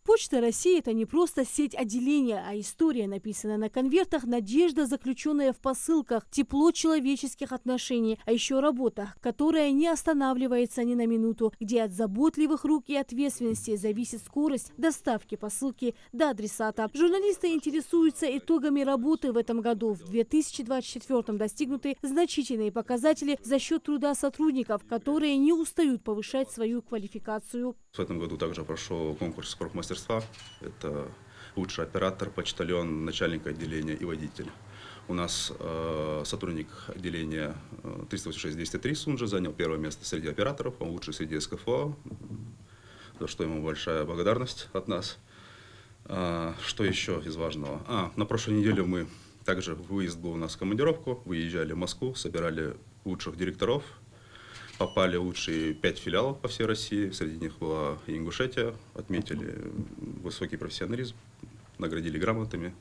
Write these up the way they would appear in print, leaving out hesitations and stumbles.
Почта России – это не просто сеть отделения, а история, написанная на конвертах, надежда, заключенная в посылках, тепло человеческих отношений, а еще работа, которая не останавливается ни на минуту, где от заботливых рук и ответственности зависит скорость доставки посылки до адресата. Журналисты интересуются итогами работы в этом году. В 2024 достигнуты значительные показатели за счет труда сотрудников, которые не устают повышать свою квалификацию. В этом году также прошел конкурс профмастерства. Это лучший оператор, почтальон, начальник отделения и водитель. У нас сотрудник отделения 386-203 Сунжи занял первое место среди операторов, он лучший среди СКФО, за что ему большая благодарность от нас. Что еще из важного? На прошлой неделе также выезд был у нас в командировку, выезжали в Москву, собирали лучших директоров. Попали лучшие 5 филиалов по всей России, среди них была и Ингушетия, отметили высокий профессионализм, наградили грамотами,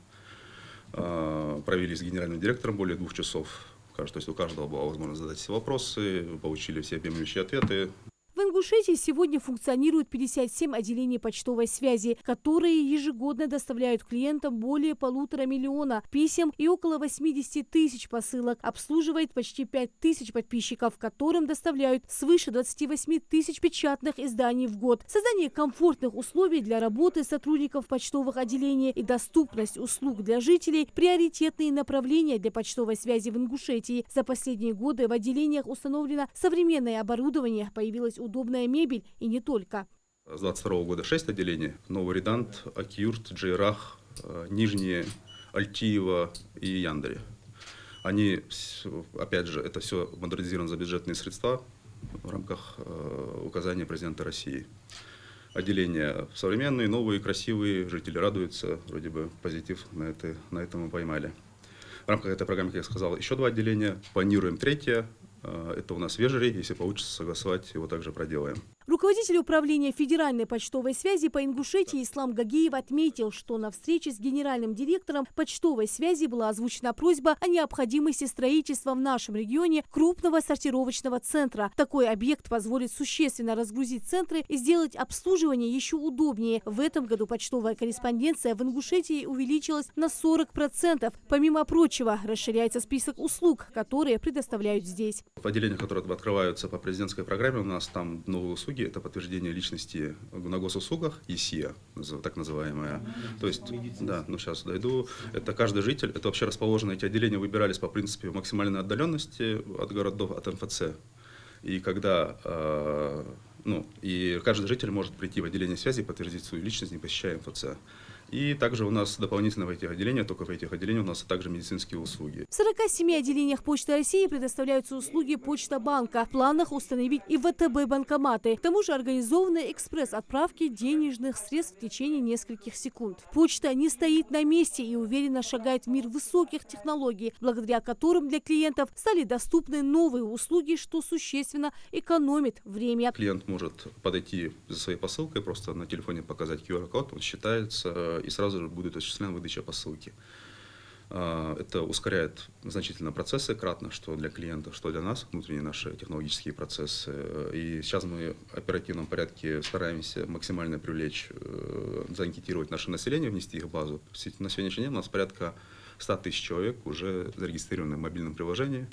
провели с генеральным директором более 2 часов. То есть у каждого была возможность задать все вопросы, получили все объемлющие ответы. В Ингушетии сегодня функционирует 57 отделений почтовой связи, которые ежегодно доставляют клиентам более 1,5 миллиона писем и около 80 тысяч посылок. Обслуживает почти 5 тысяч подписчиков, которым доставляют свыше 28 тысяч печатных изданий в год. Создание комфортных условий для работы сотрудников почтовых отделений и доступность услуг для жителей – приоритетные направления для почтовой связи в Ингушетии. За последние годы в отделениях установлено современное оборудование, появилась удобная мебель и не только. С 2022 года 6 отделений. Новый Редант, Акиюрт, Джейрах, Нижние, Альтиево и Яндери. Они, опять же, это все модернизировано за бюджетные средства в рамках указания президента России. Отделения современные, новые, красивые, жители радуются, вроде бы позитив на это мы поймали. В рамках этой программы, как я сказал, еще 2 отделения, планируем 3-е. Это у нас Вежери, если получится согласовать, его также проделаем. Руководитель управления Федеральной почтовой связи по Ингушетии Ислам Гагиев отметил, что на встрече с генеральным директором почтовой связи была озвучена просьба о необходимости строительства в нашем регионе крупного сортировочного центра. Такой объект позволит существенно разгрузить центры и сделать обслуживание еще удобнее. В этом году почтовая корреспонденция в Ингушетии увеличилась на 40%. Помимо прочего, расширяется список услуг, которые предоставляют здесь. В отделениях, которые открываются по президентской программе, у нас там новые услуги. Это подтверждение личности на госуслугах, ИСИА, так называемая. То есть, да, сейчас дойду. Это каждый житель, это вообще расположено, эти отделения выбирались по принципу максимальной отдаленности от городов, от МФЦ. И когда, и каждый житель может прийти в отделение связи и подтвердить свою личность, не посещая МФЦ. И также у нас дополнительно в этих отделениях, только в этих отделениях у нас также медицинские услуги. В 47 отделениях Почты России предоставляются услуги Почта банка. В планах установить и ВТБ-банкоматы. К тому же организованы экспресс-отправки денежных средств в течение нескольких секунд. Почта не стоит на месте и уверенно шагает в мир высоких технологий, благодаря которым для клиентов стали доступны новые услуги, что существенно экономит время. Клиент может подойти за своей посылкой, просто на телефоне показать QR-код, он считается, и сразу же будет осуществлена выдача посылки. Это ускоряет значительно процессы, кратно, что для клиентов, что для нас, внутренние наши технологические процессы. И сейчас мы в оперативном порядке стараемся максимально привлечь, заанкетировать наше население, внести их в базу. На сегодняшний день у нас порядка 100 тысяч человек уже зарегистрированы в мобильном приложении.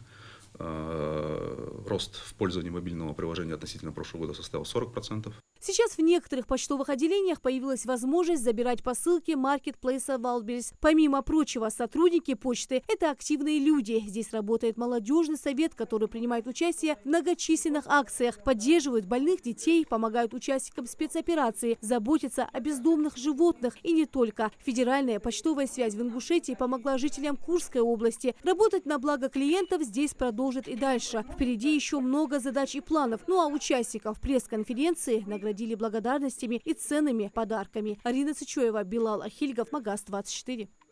Рост в пользовании мобильного приложения относительно прошлого года составил 40%. Сейчас в некоторых почтовых отделениях появилась возможность забирать посылки маркетплейса Wildberries. Помимо прочего, сотрудники почты – это активные люди. Здесь работает молодежный совет, который принимает участие в многочисленных акциях, поддерживают больных детей, помогают участникам спецоперации, заботятся о бездомных животных и не только. Федеральная почтовая связь в Ингушетии помогла жителям Курской области. Работать на благо клиентов здесь продолжит и дальше. Впереди еще много задач и планов. Ну а участников пресс-конференции наградили благодарностями и ценными подарками. Арина Цычоева, Билал Ахильгов, Магаз 24.